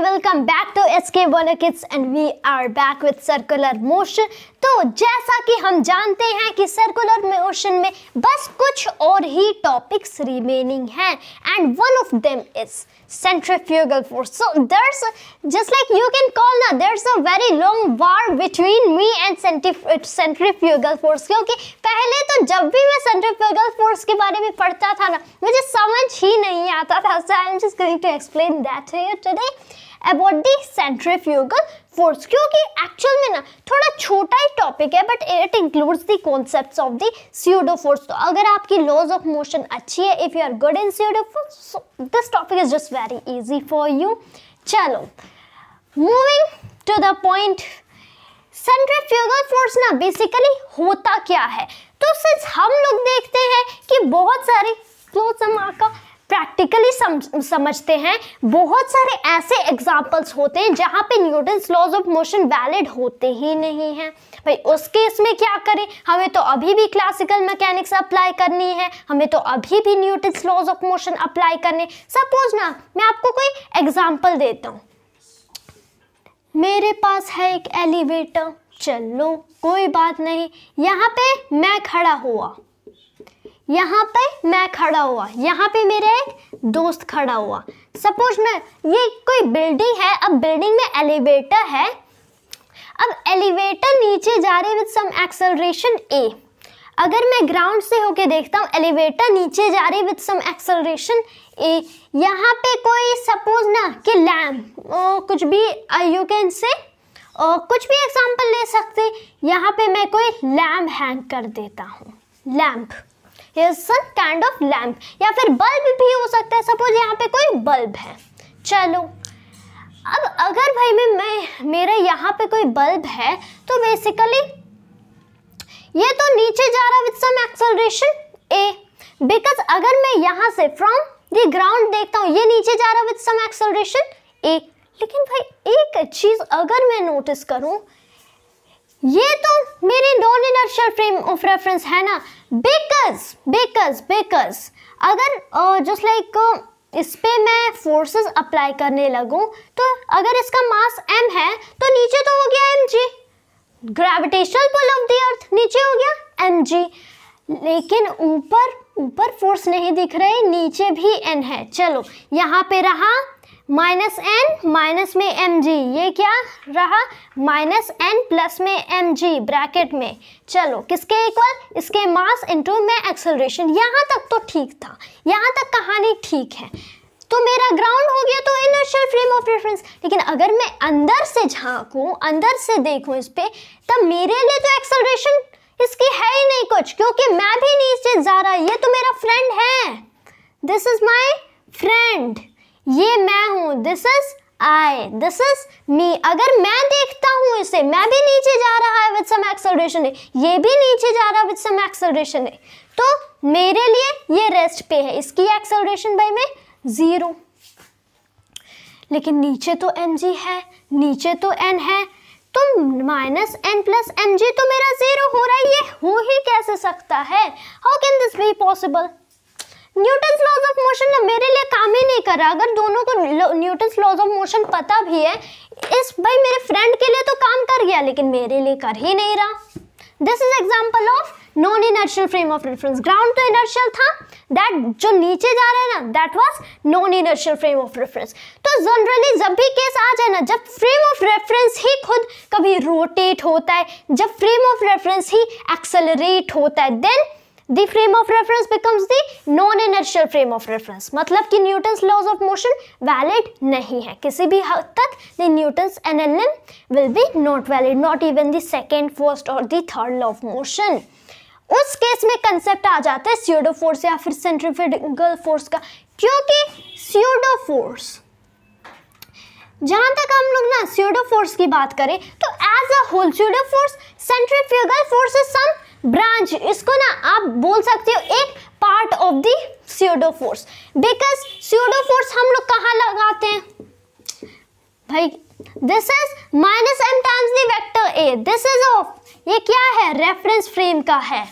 welcome back to SK Warner Kids and we are back with circular motion। तो जैसा कि हम जानते हैं कि सर्कुलर मोशन में बस कुछ और ही टॉपिक्स रिमेनिंग हैं and one of them is centrifugal force. So there's just like you can call ना there's a very long war between me and centrifugal force, क्योंकि पहले तो जब भी मैं centrifugal force के बारे में पढ़ता था ना मुझे समझ ही नहीं आता था। So I'm just going to explain that to you today about the centrifugal force, क्योंकि एक्चुअल में ना थोड़ा छोटा ही टॉपिक है but it includes the concepts of the pseudo force. तो अगर आपकी लॉज ऑफ मोशन अच्छी है, if you are good in pseudo force, so this topic is just very easy for you. चलो moving to the point, centrifugal force ना basically होता क्या है। तो सिंस हम लोग देखते हैं कि बहुत सारे प्रैक्टिकली समझते हैं, बहुत सारे ऐसे एग्जाम्पल्स होते हैं जहाँ पे Newton's laws of motion valid होते ही नहीं हैं। भाई उस केस में क्या करें, हमें तो अभी भी क्लासिकल मैकेनिक्स अप्लाई करनी है, हमें तो अभी भी Newton's laws of motion apply करने। सपोज ना मैं आपको कोई एग्जाम्पल देता हूँ, मेरे पास है एक एलिवेटर, चलो कोई बात नहीं, यहाँ पे मैं खड़ा हुआ, यहाँ पे मेरा एक दोस्त खड़ा हुआ। सपोज ना ये कोई बिल्डिंग है, अब बिल्डिंग में एलिवेटर है, अब एलिवेटर नीचे जा रहे विद सम एक्सेलरेशन ए। अगर मैं ग्राउंड से होके देखता हूँ एलिवेटर नीचे जा रही विद सम एक्सेलरेशन ए, यहाँ पे कोई सपोज ना कि लैम्प कुछ भी यू कैन से कुछ भी एग्जांपल ले सकते, यहाँ पे मैं कोई लैम्प हैंग कर देता हूँ, lamp some kind of lamp, या फिर बल्ब भी हो सकता है। सपोज यहाँ पे कोई बल्ब है, चलो अब अगर भाई मेरा यहाँ पे कोई बल्ब है तो बेसिकली ये तो नीचे जा रहा with some acceleration a, because अगर मैं यहाँ से फ्रॉम द ग्राउंड देखता हूँ ये नीचे जा रहा विद सम एक्सेलरेशन ए। लेकिन भाई एक चीज अगर मैं नोटिस करूँ, ये तो मेरी non inertial frame of reference है ना, बिकॉज अगर जस्ट लाइक इस पे मैं फोर्सेस अप्लाई करने लगूं तो अगर इसका मास m है तो नीचे तो हो गया mg, gravitational pull of the earth नीचे हो गया mg, लेकिन ऊपर फोर्स नहीं दिख रहे, नीचे भी n है। चलो यहाँ पे रहा -n माइनस में mg, ये क्या रहा -n प्लस में mg ब्रैकेट में। चलो किसके इक्वल, इसके मास इनटू में एक्सेलरेशन। यहाँ तक तो ठीक था, यहाँ तक कहानी ठीक है, तो मेरा ग्राउंड हो गया तो इनर्शियल फ्रेम ऑफ रेफरेंस। लेकिन अगर मैं अंदर से झांकूं, अंदर से देखूं इस पे, तब मेरे लिए तो एक्सेलरेशन इसकी है ही नहीं कुछ, क्योंकि मैं भी नीचे जा रहा, ये तो मेरा फ्रेंड है, दिस इज माई फ्रेंड, ये मैं हूँ, this is I, this is me. अगर मैं देखता हूँ इसे, मैं भी नीचे जा रहा है विद सम एक्सेलरेशन है, ये भी नीचे जा रहा है विद सम एक्सेलरेशन है, तो मेरे लिए ये रेस्ट पे है, इसकी एक्सेलरेशन भाई में 0। लेकिन नीचे तो mg है, नीचे तो n है, तो -n प्लस mg तो मेरा 0 हो रहा है। ये हो ही कैसे सकता है, how can this be possible. Newton's laws of motion ना मेरे लिए काम ही नहीं कर रहा। अगर दोनों को न्यूटन्स लॉज ऑफ मोशन पता भी है, इस भाई मेरे फ्रेंड के लिए तो काम कर गया लेकिन मेरे लिए कर ही नहीं रहा। This is example of non inertial frame of reference. Ground तो इनर्शियल था, दैट जो नीचे जा रहा है ना that was non inertial frame of reference. तो जनरली जब भी केस आ जाए ना, जब फ्रेम ऑफ रेफरेंस ही खुद कभी रोटेट होता है, जब frame of reference he accelerate होता है, then the frame of reference becomes the non-inertial frame of reference। मतलब कि Newton's laws of motion valid नहीं है किसी भी हद तक। the Newton's NLM will be not valid, not even the second, first और the third law of motion। उस केस में कंसेप्ट आ जाता है स्यूडो फोर्स या फिर सेंट्रीफ्यूगल फोर्स का, क्योंकि स्यूडो फोर्स, जहां तक हम लोग ना स्यूडो फोर्स की बात करें तो as a whole pseudo force, centrifugal force is some branch, इसको ना आप बोल सकते हो एक part of the pseudo force. Because pseudo force हम लोग कहाँ लगाते हैं भाई, this is -m times the vector a, this is of, ये क्या है रेफरेंस फ्रेम का है,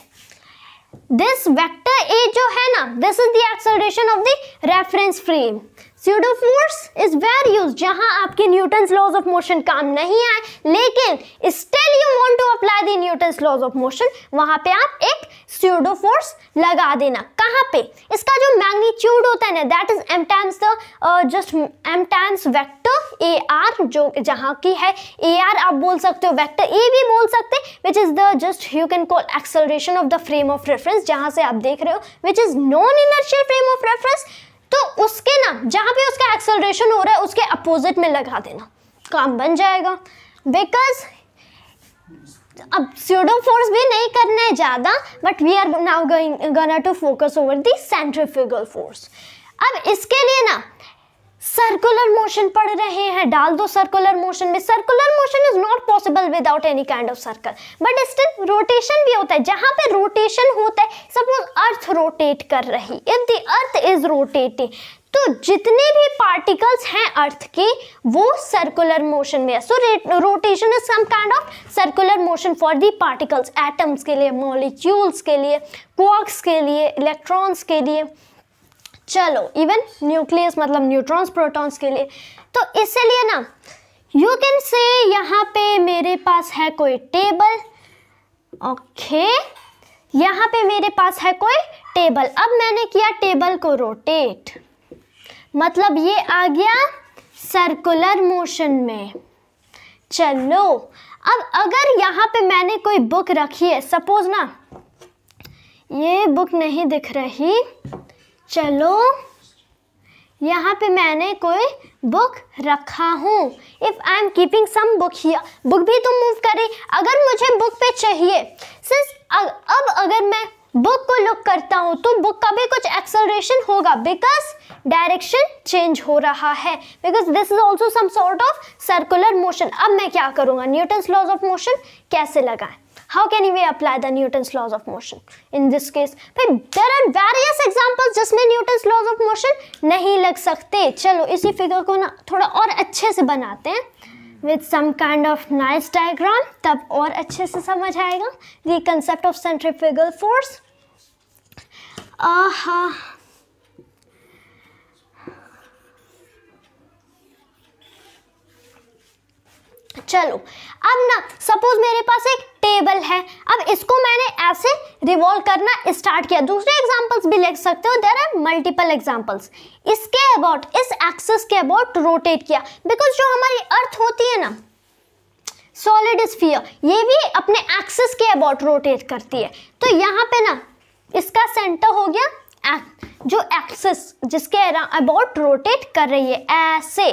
दिस वेक्टर a जो है ना this is the acceleration of the reference frame. Pseudo force is where used, जहां आपके न्यूटन्स लॉज ऑफ मोशन काम नहीं आए, लेकिन still you want to apply the Newton's laws of motion, वहां पे आप एक pseudo force लगा देना. कहां पे? इसका जो मैग्नीट्यूड होता है ना, that is m times the just m times vector ar, जो जहां की है ar आप बोल सकते हो, वेक्टर a भी बोल सकते हैं, which is the just you can call acceleration of the frame of reference, जहां से आप देख रहे हो, which is non inertial frame of reference. तो उसके ना जहां पे उसका एक्सेलरेशन हो रहा है उसके अपोजिट में लगा देना, काम बन जाएगा. बिकॉज अब स्यूडो फोर्स भी नहीं करना है ज़्यादा, but we are now going to focus over the centrifugal force. अब इसके लिए ना सर्कुलर मोशन पढ़ रहे हैं, डाल दो सर्कुलर मोशन में. Circular motion is not possible without any kind of circle, but still rotation भी होता है. जहां पे रोटेशन होता है, सपोज अर्थ रोटेट कर रही, if the earth is rotating, तो जितने भी पार्टिकल्स हैं अर्थ के वो सर्कुलर मोशन में है. So rotation is some kind of circular motion for the particles, atoms के लिए, मॉलिक्यूल्स के लिए, क्वार्क्स के लिए, इलेक्ट्रॉन्स के लिए, चलो इवन न्यूक्लियस मतलब न्यूट्रॉन्स प्रोटॉन्स के लिए. तो इसलिए ना यू कैन से यहाँ पे मेरे पास है कोई टेबल, ओके, यहाँ पे मेरे पास है कोई टेबल. अब मैंने किया टेबल को रोटेट, मतलब ये आ गया सर्कुलर मोशन में. चलो अब अगर यहाँ पे मैंने कोई बुक रखी है, सपोज ना ये बुक नहीं दिख रही, चलो यहाँ पे मैंने कोई बुक रखा हूँ. If I am keeping some book here, book भी तो मूव करे. अगर मुझे बुक पे चाहिए, सिंस अब अगर मैं बुक को लुक करता हूँ तो बुक का भी कुछ एक्सेलरेशन होगा, बिकॉज डायरेक्शन चेंज हो रहा है, because this is also some sort of circular motion. अब मैं क्या करूँगा, न्यूटन्स लॉज ऑफ मोशन कैसे लगाएं? How can we apply the Newton's laws of motion in this case? But there are various examples जिसमें Newton's laws of motion नहीं लग सकते. चलो इसी फिगर को ना थोड़ा और अच्छे से बनाते हैं with some kind of nice diagram, तब और अच्छे से समझ आएगा the concept of centrifugal force. चलो अब ना सपोज मेरे पास एक टेबल है, अब इसको मैंने ऐसे रिवॉल्व करना स्टार्ट किया. दूसरे एग्जांपल्स भी लिख सकते हो, देयर आर मल्टीपल एग्जांपल्स. इसके अबाउट, इस एक्सिस के अबाउट रोटेट किया, बिकॉज जो हमारी अर्थ होती है ना, सॉलिड स्फीयर, ये भी अपने एक्सिस के अबाउट रोटेट करती है. तो यहाँ पे ना इसका सेंटर हो गया जो एक्सिस जिसके अबाउट रोटेट कर रही है, ऐसे.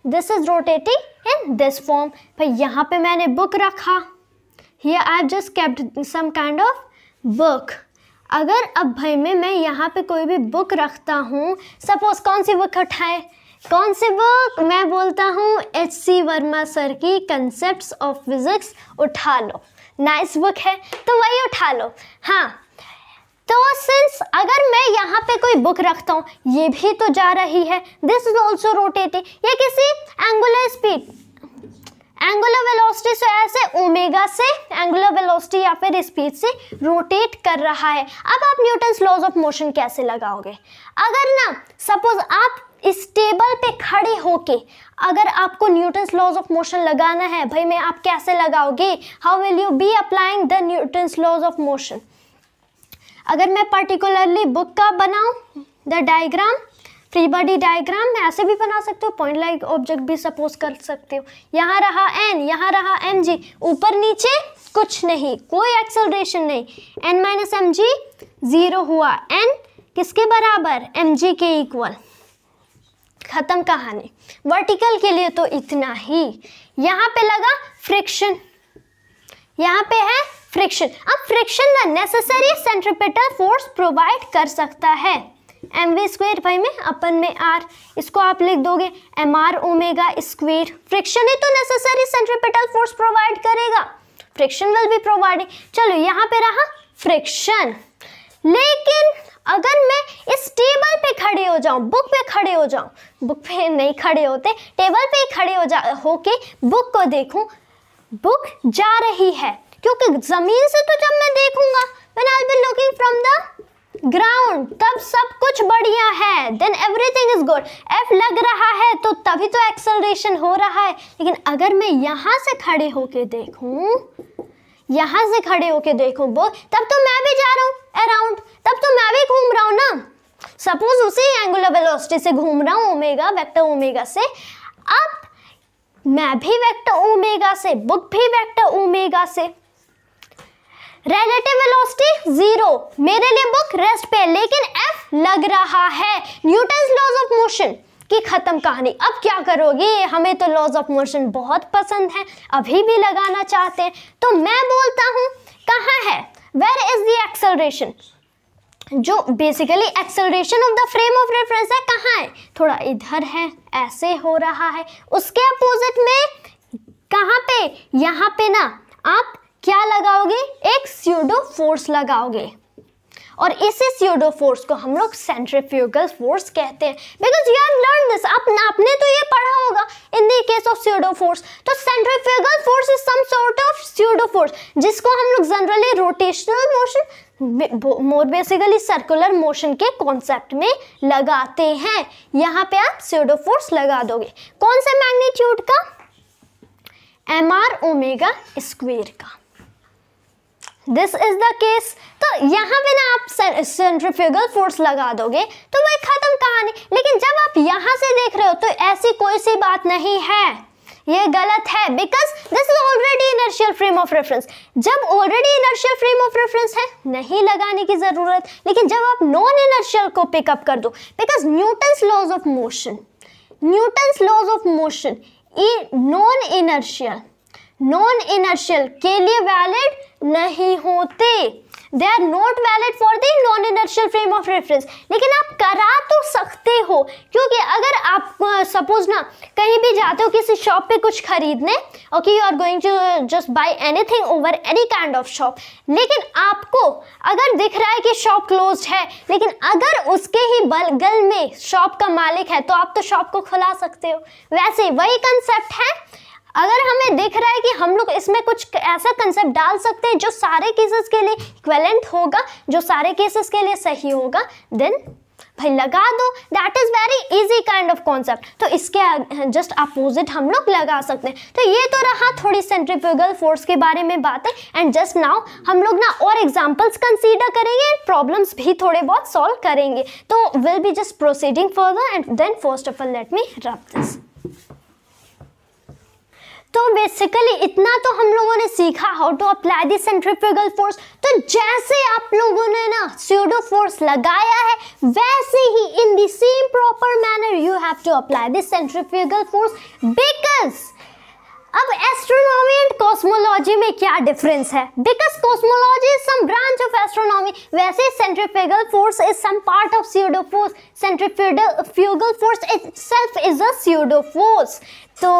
This is rotating in this form. भाई यहाँ पे मैंने बुक रखा, here I have just kept some kind of book. अगर अब भाई मैं यहाँ पे कोई भी बुक रखता हूँ, सपोज कौन सी बुक उठाए, कौन सी बुक, मैं बोलता हूँ H.C. वर्मा सर की कंसेप्ट्स ऑफ फिजिक्स उठा लो. नाइस बुक है तो वही उठा लो. हाँ, तो सिंस अगर मैं यहाँ पे कोई बुक रखता हूँ, ये भी तो जा रही है, दिस इज ऑल्सो रोटेटिंग. ये किसी एंगुलर स्पीड, एंगुलर वेलोसिटी से, ऐसे ओमेगा से एंगुलर वेलोसिटी या फिर स्पीड से रोटेट कर रहा है. अब आप न्यूटन्स लॉज ऑफ मोशन कैसे लगाओगे? अगर ना सपोज आप इस टेबल पे खड़े होके अगर आपको न्यूटन्स लॉज ऑफ मोशन लगाना है, भाई मैं आप कैसे लगाओगे? How will you be applying the Newton's laws of motion? अगर मैं पर्टिकुलरली बुक का बनाऊं the diagram, free body diagram, ऐसे भी बना सकते हो, पॉइंट लाइक ऑब्जेक्ट भी सपोज कर सकते हो. यहाँ रहा n, यहाँ रहा mg, ऊपर नीचे कुछ नहीं, कोई एक्सेलरेशन नहीं, n माइनस एम जी 0 हुआ, n किसके बराबर? mg के इक्वल. खत्म कहानी. वर्टिकल के लिए तो इतना ही. यहाँ पे लगा फ्रिक्शन, यहाँ पे है फ्रिक्शन. अब फ्रिक्शन ना नेसेसरी सेंट्रीपिटल फोर्स प्रोवाइड कर सकता है, mv² भाई में अपन में r, इसको आप लिख दोगे mr ओमेगा स्क्वेयर. फ्रिक्शन ही तो नेसेसरी सेंट्रीपिटल फोर्स प्रोवाइड करेगा, फ्रिक्शन विल बी प्रोवाइडिंग. चलो यहाँ पे रहा फ्रिक्शन. लेकिन अगर मैं इस टेबल पे खड़े हो जाऊं, बुक पे खड़े हो जाऊं, बुक पे नहीं खड़े होते, टेबल पे खड़े होके बुक को देखूं, बुक जा रही है, क्योंकि जमीन से तो जब मैं देखूंगा, when I'll be looking from the ground, तब सब कुछ बढ़िया है, then everything is good. F लग रहा है तो तभी तो एक्सेलरेशन हो रहा है। लेकिन अगर मैं यहाँ से खड़े होके देखूं, यहाँ से खड़े होके देखूं वो, तब तो मैं भी जा रहा हूँ अराउंड, तब तो मैं भी घूम रहा हूँ ना। सपोज उसी एंगुलर वेलोसिटी से घूम रहा हूँ, ओमेगा, वेक्टर ओमेगा से। अब मैं भी वेक्टर ओमेगा से, बुक भी वेक्टर ओमेगा से। रिलेटिव वेलोसिटी 0, मेरे लिए बुक रेस्ट पे, लेकिन F लग रहा है। न्यूटन्स लॉज ऑफ मोशन की खत्म कहानी। अब क्या करोगे, हमें तो लॉज ऑफ मोशन बहुत पसंद है, अभी भी लगाना चाहते हैं। तो मैं बोलता हूँ कहाँ है, वेयर इज द एक्सेलरेशन, जो basically acceleration of the frame of reference है, कहाँ है, थोड़ा इधर है, ऐसे हो रहा है। उसके अपोजिट में कहाँ पे, यहाँ पे ना आप क्या लगाओगे, एक स्यूडो फोर्स लगाओगे, और इसी स्यूडो फोर्स को हम लोग सेंट्रीफ्यूगल फोर्स कहते हैं। Because you have learn this, आपने तो ये पढ़ा होगा in the case of pseudo force. तो centrifugal force is some sort of pseudo force, जिसको हम लोग generally rotational motion, more basically circular motion के कॉन्सेप्ट में लगाते हैं। यहाँ पे आप स्यूडो फोर्स लगा दोगे, कौन से मैग्नीट्यूड का, mr ओमेगा स्क्वायर का। This is the case. तो यहाँ पे ना आप सेंट्रीफ्यूगल फोर्स लगा दोगे तो वही खत्म कहानी। लेकिन जब आप यहाँ से देख रहे हो तो ऐसी कोई सी बात नहीं है, ये गलत है, because this is already inertial frame of reference. जब already inertial frame of reference है, नहीं लगाने की जरूरत। लेकिन जब आप नॉन इनर्शियल को पिकअप कर दो, because Newton's laws of motion, Newton's laws of motion non inertial के लिए वैलिड नहीं होते, they are not valid for the non inertial frame of reference. लेकिन आप करा तो सकते हो, क्योंकि अगर आप सपोज ना कहीं भी जाते हो किसी शॉप पे कुछ खरीदने, okay, you are going to just buy anything over any kind of shop, लेकिन आपको अगर दिख रहा है कि शॉप क्लोज्ड है, लेकिन अगर उसके ही बगल में शॉप का मालिक है तो आप तो शॉप को खुला सकते हो। वैसे वही कंसेप्ट है, अगर हमें दिख रहा है कि हम लोग इसमें कुछ ऐसा कंसेप्ट डाल सकते हैं जो सारे केसेस के लिए इक्विवेलेंट होगा, जो सारे केसेस के लिए सही होगा, देन भाई लगा दो। That is very easy kind of concept. तो इसके जस्ट अपोजिट हम लोग लगा सकते हैं। तो ये तो रहा थोड़ी सेंट्रीफ्यूगल फोर्स के बारे में बातें। एंड जस्ट नाउ हम लोग ना और एग्जांपल्स कंसीडर करेंगे एंड प्रॉब्लम्स भी थोड़े बहुत सॉल्व करेंगे। तो will be just proceeding further and then first of all let me rub this. तो बेसिकली इतना तो हम लोगों ने सीखा how to apply the centrifugal force. तो जैसे आप लोगों ने ना स्यूडो फोर्स लगाया है, वैसे ही in the same proper manner you have to apply the centrifugal force. Because अब एस्ट्रोनॉमी एंड कॉस्मोलॉजी में क्या डिफरेंस है, because cosmology is some branch of astronomy, वैसे centrifugal force is some part of pseudo force. Centrifugal force itself is a pseudo force. तो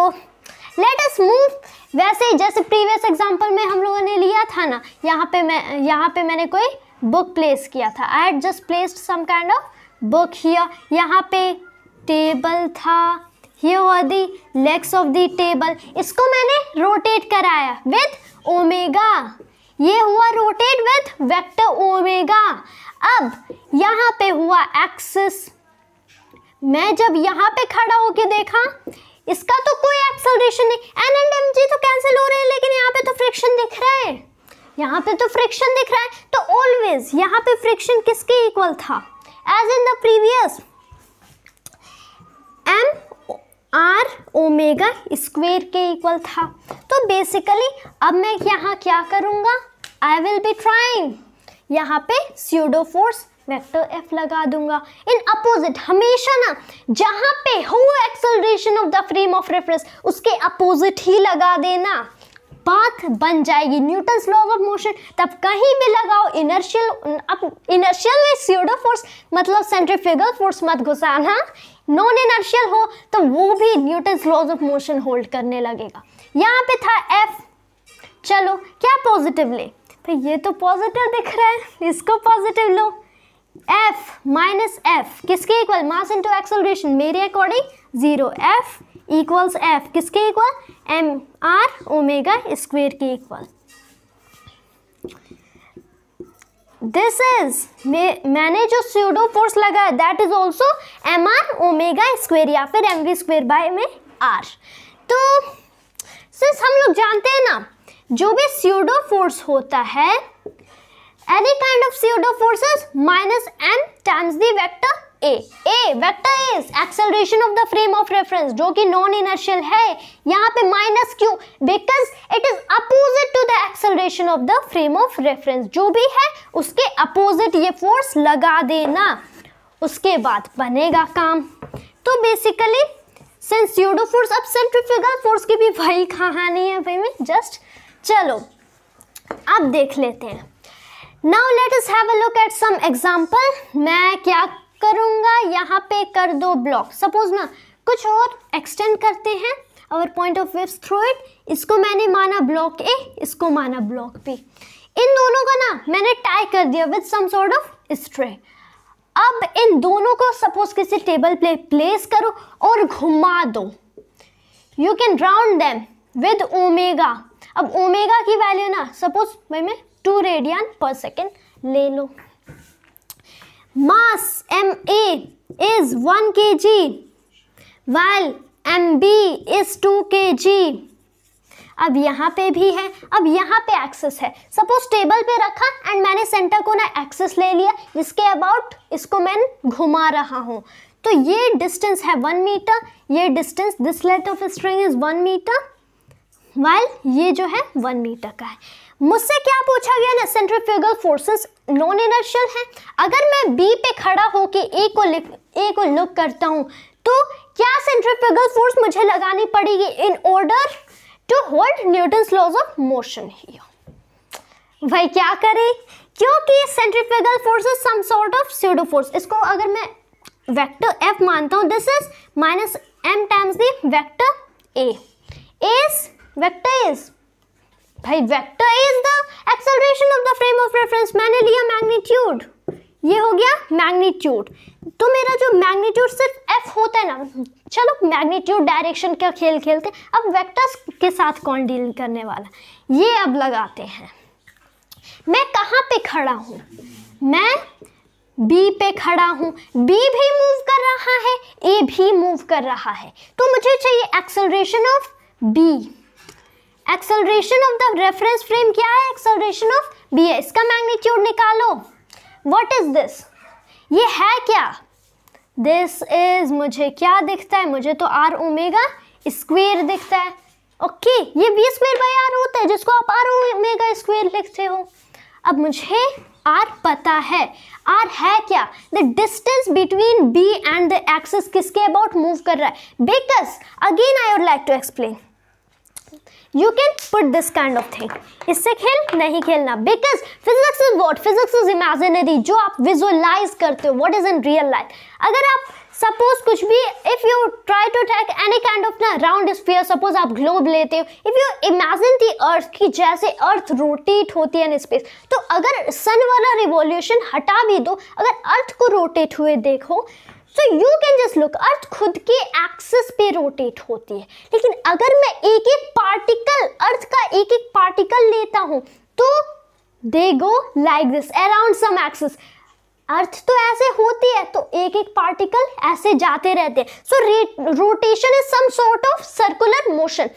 let us move. वैसे जैसे previous example में हम लोगों ने लिया था ना, यहाँ पे मैंने कोई बुक प्लेस किया था। I had just placed some kind of book here. यहाँ पे टेबल था, here were the legs of the table. इसको मैंने रोटेट कराया विद ओमेगा, ये हुआ रोटेट विद वेक्टर ओमेगा। अब यहाँ पे हुआ एक्सिस। मैं जब यहाँ पे खड़ा होके देखा, इसका तो कोई एक्सेलरेशन नहीं, एन एंड एम जी तो कैंसिल हो रहे हैं, लेकिन यहाँ पे तो फ्रिक्शन दिख रहा है, यहाँ पे तो फ्रिक्शन दिख रहा है। तो ऑलवेज यहाँ पे फ्रिक्शन किसके इक्वल था, as in the previous, m r omega square के इक्वल था। तो बेसिकली अब मैं यहाँ क्या करूँगा, आई विल बी ट्राइंग यहाँ पे स्यूडो फोर्स वेक्टर एफ लगा दूंगा इन अपोजिट। हमेशा ना जहां पे हो acceleration of the frame of reference, उसके अपोजिट ही लगा देना, पाथ बन जाएगी न्यूटन्स लॉ ऑफ मोशन। तब कहीं भी लगाओ इनर्शियल, अब इनर्शियल में स्यूडो फोर्स मतलब सेंट्रीफ्यूगल फोर्स मत घुसाना, नॉन इनर्शियल हो तो वो भी Newton's law of motion hold करने लगेगा। यहाँ पे था एफ, चलो क्या पॉजिटिव ले, तो ये तो पॉजिटिव दिख रहा है, इसको पॉजिटिव लो। F माइनस एफ किसके इक्वल, मास इंटू एक्सेलरेशन, मेरे अकॉर्डिंग 0। F इक्वल्स F किसके इक्वल, एम आर ओमेगा स्क्वायर के इक्वल। दिस इज मैंने जो स्यूडो फोर्स लगाया that is also mr omega square या फिर mv² बाय में r। तो सिंस हम लोग जानते हैं ना जो भी स्यूडो फोर्स होता है any kind of pseudo forces minus m times the vector a vector is acceleration of the frame of reference जो कि नॉन इनर्शियल है। यहाँ पे माइनस क्यों? Because it is opposite to the acceleration of the frame of reference. जो भी है उसके अपोजिट ये फोर्स लगा देना, उसके बाद बनेगा काम। तो बेसिकली सिंस स्यूडो फोर्स, अब सेंट्रीफ्यूगल फोर्स की भी वही कहानी है भाई में जस्ट। चलो अब देख लेते हैं। Now let us have a look at some example। मैं क्या करूँगा, यहाँ पे कर दो ब्लॉक। सपोज ना कुछ और एक्सटेंड करते हैं our point of waves through it। इसको मैंने माना ब्लॉक ए, इसको माना ब्लॉक बी। इन दोनों का ना मैंने टाई कर दिया with some sort of string। अब इन दोनों को सपोज किसी टेबल पे प्लेस करो और घुमा दो। You can round them with omega. अब ओमेगा की वैल्यू ना सपोज भाई मैं 2 रेडियन पर सेकेंड ले लो। मास ma is 1 kg while mb is 2 kg। अब यहाँ पे भी है, अब यहाँ पे एक्सिस है। सपोज टेबल पे रखा एंड मैंने सेंटर को ना एक्सिस ले लिया जिसके अबाउट इसको मैं घुमा रहा हूँ। तो ये डिस्टेंस है 1 मीटर, ये distance this length of string is 1 metre while ये जो है 1 मीटर का है। मुझसे क्या पूछा गया ना, सेंट्रीफ्यूगल फोर्सेस नॉन इनर्शियल है। अगर मैं बी पे खड़ा होके ए को लुक करता हूँ तो क्या सेंट्रीफ्यूगल फोर्स मुझे लगानी पड़ेगी in order to hold Newton's laws of motion here. भाई क्या करें, क्योंकि centrifugal force is some sort of pseudo force. इसको अगर मैं वेक्टर एफ मानता हूँ, this is minus M times the vector A is vector is भाई vector is the acceleration of the frame of reference. मैंने लिया मैग्नीट्यूड, ये हो गया मैग्नीट्यूड। तो मेरा जो मैग्नीट्यूड सिर्फ एफ होता है ना, चलो मैग्नीट्यूड डायरेक्शन का खेल खेलते, अब वेक्टर्स के साथ कौन डील करने वाला, ये अब लगाते हैं। मैं कहाँ पे खड़ा हूँ, मैं बी पे खड़ा हूँ, बी भी मूव कर रहा है, ए भी मूव कर रहा है। तो मुझे चाहिए acceleration of B. Acceleration of the reference frame क्या है, एक्सेलरेशन ऑफ बी है। इसका मैग्नीट्यूड निकालो। व्हाट इज दिस, ये है क्या, दिस इज, मुझे क्या दिखता है, मुझे तो आर ओमेगा स्क्वेयर दिखता है। ओके ये बी स्क्वेयर बाई आर होता है जिसको आप आर ओमेगा स्क्वेयर लिखते हो। अब मुझे आर पता है, आर है क्या, the distance between B and the axis किसके अबाउट मूव कर रहा है। Because again I would like to explain, you can put this kind of thing। इससे खेल नहीं खेलना, because physics is what, physics is imaginary, जो आप visualize करते हो, what is in real life। अगर आप suppose कुछ भी, if you try to take any kind of ना round sphere, suppose आप globe लेते हो, if you imagine the earth की जैसे earth rotate होती है in space, तो अगर sun वाला revolution हटा भी दो, अगर earth को rotate हुए देखो तो यू कैन जस्ट लुक, अर्थ खुद के एक्सिस पे रोटेट होती है। लेकिन अगर मैं एक एक पार्टिकल, अर्थ का एक एक पार्टिकल लेता हूं तो they go like this around some axis. Earth तो ऐसे होती है तो एक एक पार्टिकल ऐसे जाते रहते हैं। So rotation is some sort of circular motion.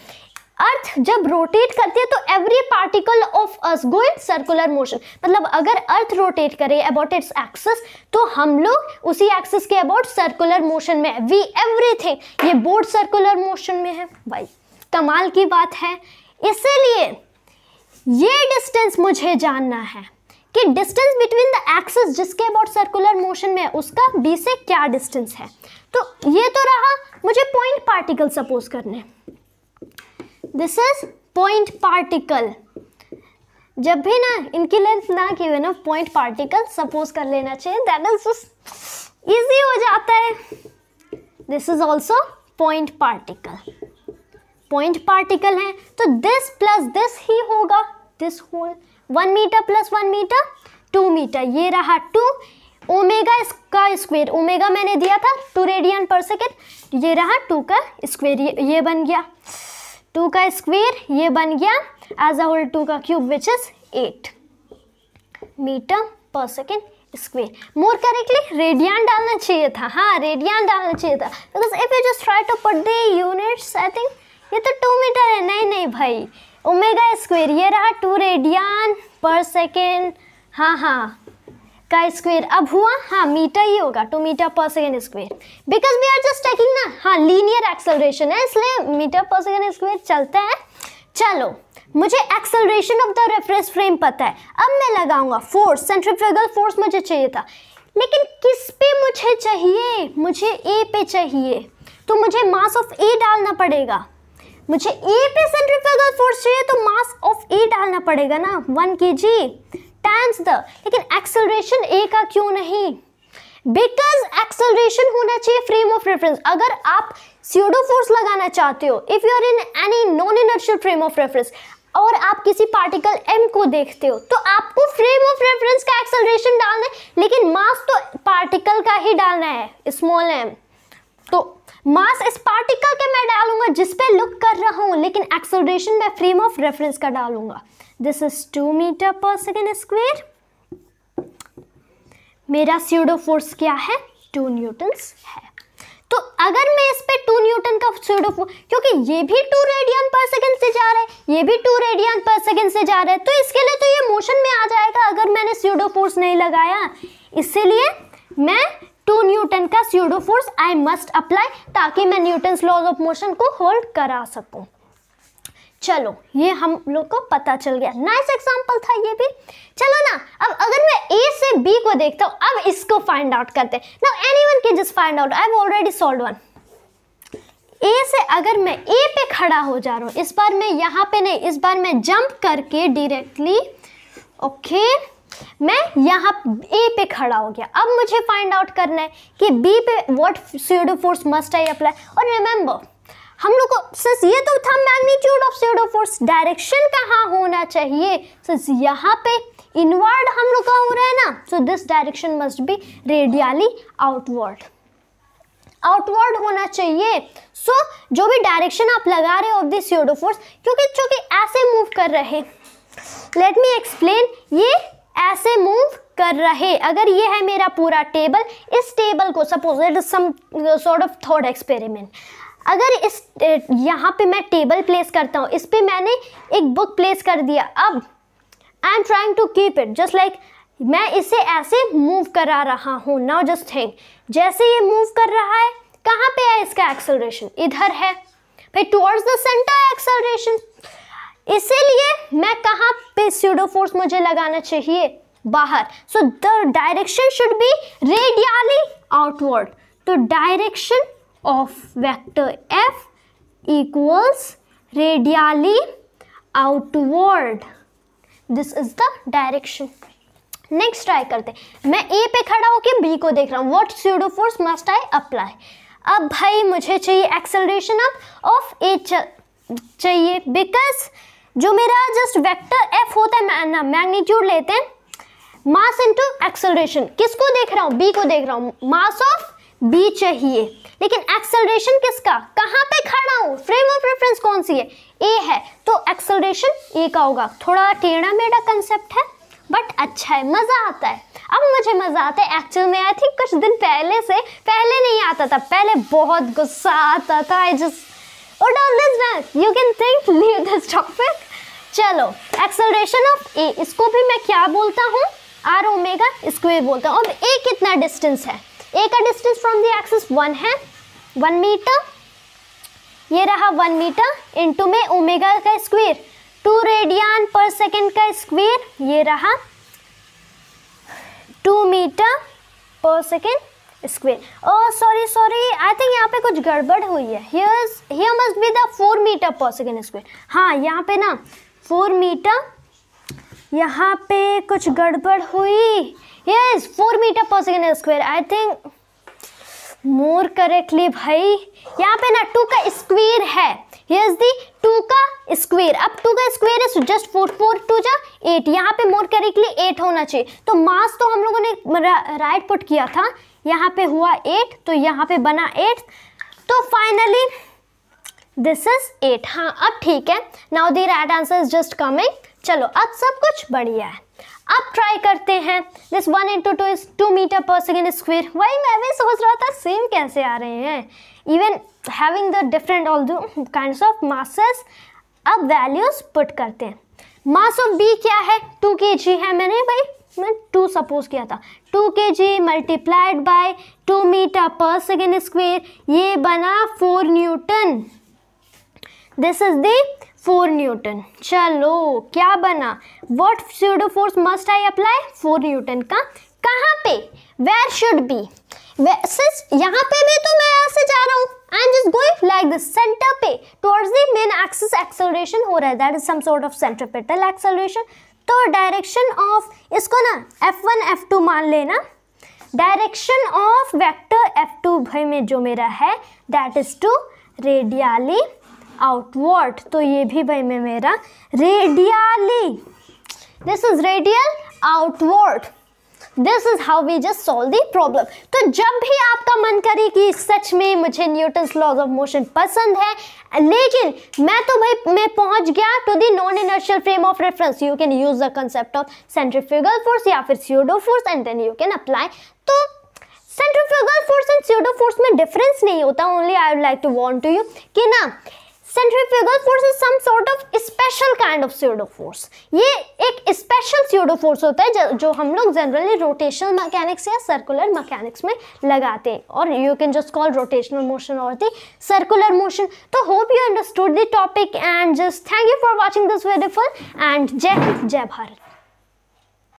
Earth जब रोटेट करती है तो every particle of us go in circular motion. मतलब अगर अर्थ रोटेट करे अबाउट इट्स एक्सिस तो हम लोग उसी एक्सिस के अबाउट सर्कुलर मोशन में है। वी एवरीथिंग, ये बोर्ड सर्कुलर मोशन में है। भाई कमाल की बात है। इसीलिए ये डिस्टेंस मुझे जानना है कि डिस्टेंस बिटवीन द एक्सिस जिसके अबाउट सर्कुलर मोशन में है उसका बी से क्या डिस्टेंस है। तो ये तो रहा, मुझे पॉइंट पार्टिकल सपोज करने। This is point particle. जब भी ना इनकी लेंथ ना की हुई ना पॉइंट पार्टिकल सपोज कर लेना चाहिए, दैट इज जस्ट इजी हो जाता है। This is also point particle. Point particle है तो दिस प्लस दिस ही होगा, this whole 1 metre plus 1 metre 2 metre, ये रहा 2 ओमेगा का स्क्वायर। ओमेगा मैंने दिया था 2 रेडियन पर सेकेंड, ये रहा 2 का स्क्वायर, ये बन गया 2 का स्क्वायर, ये बन गया एज अ होल 2 का cube which is 8 metre per second square. More correctly radian डालना चाहिए था, हाँ रेडियन डालना चाहिए था, because if you just try to put the units I think ये तो 2 मीटर है। नहीं नहीं भाई, ओमेगा स्क्वेयर ये रहा 2 रेडियन पर सेकेंड, हाँ का स्क्वेयर अब हुआ, हाँ मीटर ही होगा, 2 metre per second square, because we are just taking ना, हाँ लीनियर एक्सेलरेशन है इसलिए मीटर पर सेकेंड स्क्वेयर चलता है। चलो मुझे acceleration of the reference frame पता है, अब मैं लगाऊंगा फोर्स, सेंट्रीफ्यूगल फोर्स मुझे चाहिए था, लेकिन किस पे मुझे चाहिए, मुझे ए पे चाहिए, तो मुझे मास ऑफ ए डालना पड़ेगा। मुझे ए पे सेंट्रीफ्यूगल फोर्स चाहिए तो मास ऑफ ए डालना पड़ेगा ना, 1 kg टाइम्स द, लेकिन एक्सेलरेशन ए का क्यों नहीं, बिकॉज एक्सेलरेशन होना चाहिए फ्रेम ऑफ रेफरेंस। अगर आप स्यूडो फोर्स लगाना चाहते हो, if you are in any non inertial frame of reference और आप किसी पार्टिकल m को देखते हो, तो आपको फ्रेम ऑफ रेफरेंस का एक्सेलरेशन डालना है, लेकिन मास तो पार्टिकल का ही डालना है, स्मॉल m। तो मास इस पार्टिकल के मैं डालूंगा जिस पे लुक कर रहा हूँ, लेकिन एक्सेलरेशन मैं फ्रेम ऑफ रेफरेंस का डालूंगा। This is 2 metre per second square. मेरा स्यूडो फोर्स क्या है, 2 न्यूटन्स है। तो अगर मैं इस पे 2 न्यूटन का स्यूडो फोर्स, क्योंकि ये भी 2 रेडियन पर सेकंड से जा रहा है, ये भी 2 रेडियन पर सेकंड से जा रहा है, तो इसके लिए तो ये मोशन में आ जाएगा अगर मैंने स्यूडो फोर्स नहीं लगाया। इसीलिए मैं 2 न्यूटन का pseudo force I must apply, ताकि मैं न्यूटन्स लॉज ऑफ मोशन को होल्ड करा सकूं। चलो ये हम लोग को पता चल गया, नाइस एग्जांपल था ये भी। चलो ना, अब अगर मैं ए से बी को देखता हूँ, अब इसको फाइंड आउट करते हैं। Now anyone can just find out, I have already solved one. ए से अगर मैं ए पे खड़ा हो जा रहा हूँ, इस बार मैं यहाँ पे नहीं, इस बार मैं जंप करके डायरेक्टली, ओके मैं यहाँ ए पे खड़ा हो गया। अब मुझे फाइंड आउट करना है कि बी पे what pseudo force must I apply. और रिमेंबर हम लोग को सिर्फ ये तो था magnitude of pseudo force, direction कहाँ होना चाहिए, सिर्फ यहाँ पे इनवर्ड हम लोग का हो रहा है ना, so this direction must be radially outward, outward होना चाहिए। सो जो भी डायरेक्शन आप लगा रहे हो ऑफ दिस स्यूडो फोर्स, क्योंकि ऐसे मूव कर रहे, लेट मी एक्सप्लेन, ये ऐसे मूव कर रहे, अगर ये है मेरा पूरा टेबल, इस टेबल को suppose it is some sort of thought experiment, अगर इस यहाँ पे मैं टेबल प्लेस करता हूँ, इस पे मैंने एक बुक प्लेस कर दिया, अब I am trying to keep it just like, मैं इसे ऐसे मूव करा रहा हूँ। नाउ जस्ट थिंक, जैसे ये मूव कर रहा है, कहाँ पे है इसका एक्सेलरेशन, इधर है भाई, टुवर्ड्स द सेंटर एक्सेलरेशन। इसीलिए मैं कहाँ पे स्यूडो फोर्स मुझे लगाना चाहिए, बाहर। So the direction should be radially outward. तो direction of vector f equals radially outward. This is the direction. Next try करते हैं, मैं A पे खड़ा होकर B को देख रहा हूँ, what pseudo force must I apply? अब भाई मुझे चाहिए acceleration of A चाहिए, because जो मेरा just vector f होता है ना, मैग्नीट्यूड लेते हैं, मास इंटू एक्सेलरेशन, किसको देख रहा हूँ, B को देख रहा हूँ, मास ऑफ B चाहिए, लेकिन एक्सेलरेशन किसका, कहाँ पे खड़ा हूँ, फ्रेम ऑफ रेफरेंस कौन सी है, A है, तो एक्सेलरेशन A का होगा। थोड़ा टेढ़ा मेढ़ा कंसेप्ट है बट अच्छा है, मज़ा आता है। अब मुझे मज़ा आता है एक्चुअल में, आई थिंक कुछ दिन पहले नहीं आता था, पहले बहुत गुस्सा आता था, I just what all this man, you can think leave this topic. चलो एक्सेलरेशन ऑफ A, इसको भी मैं क्या बोलता हूँ, आर ओमेगा स्क्वायर बोलता हूँ। अब A कितना डिस्टेंस है, A का डिस्टेंस फ्रॉम द एक्सिस 1 है, 1 मीटर, ये रहा 1 मीटर इंटू में ओमेगा का स्क्वायर 2 रेडियन पर सेकेंड का स्क्वायर, ये रहा 2 metre per second square. Oh sorry I think यहाँ पे कुछ गड़बड़ हुई है, here must be the 4 metre per second square. हाँ यहाँ पे ना 4 मीटर, यहाँ पे कुछ गड़बड़ हुई, yes 4 metre per second square, I think more correctly भाई, यहाँ पे ना 2 का स्क्वायर है, हियर्स दी 2 का स्क्वायर, अब 2 का स्क्वायर इज जस्ट 4, 4 2 जा 8, यहाँ पे मोर करेक्टली 8 होना चाहिए। तो मास तो हम लोगों ने राइट पुट किया था, यहाँ पे हुआ 8, तो यहाँ पे बना 8, तो फाइनली दिस इज 8। हाँ अब ठीक है, now the right answer is just coming. चलो अब सब कुछ बढ़िया है। अब ट्राई करते हैं। This 1 into 2 is 2 metre per second square. वही मैं भी सोच रहा था सेम कैसे आ रहे हैं, even having the different all the kinds of masses. अब वैल्यूज पुट करते हैं। मास ऑफ बी क्या है, 2 kg है। मैं 2 सपोज किया था। 2 kg multiplied by 2 metre per second square, ये बना 4 Newton. This is the 4 Newton. चलो क्या बना, what pseudo force must I apply, 4 Newton का। कहाँ पे, वेयर शुड बी, यहाँ पे भी तो मैं ऐसे जा रहा हूँ, I am just going like this, centre पे towards the main axis acceleration हो रहा है, that is some sort of centripetal acceleration. तो डायरेक्शन ऑफ, इसको ना F1 F2 मान लेना, डायरेक्शन ऑफ वेक्टर F2 भाई में जो मेरा है that is two radially outward. तो ये भी भाई में मेरा radially, this is radial outward. This is how we just solve the problem. तो जब भी आपका मन करे कि सच में मुझे न्यूटन्स लॉज ऑफ मोशन पसंद है, लेकिन मैं तो भाई मैं पहुंच गया to the non inertial frame of reference, you can use the concept of centrifugal force या फिर pseudo force and then you can apply. तो centrifugal force and pseudo force में डिफरेंस नहीं होता, only I would like to warn to you कि ना centrifugal force is some sort of special kind of pseudo force. ये एक special pseudo force होता है जो हम लोग जनरली रोटेशनल मैकेनिक्स या सर्कुलर मैकेनिक्स में लगाते हैं, और you can just call rotational motion और द सर्कुलर मोशन। तो hope you understood the topic and just thank you for watching this video and जय हिंद जय भारत।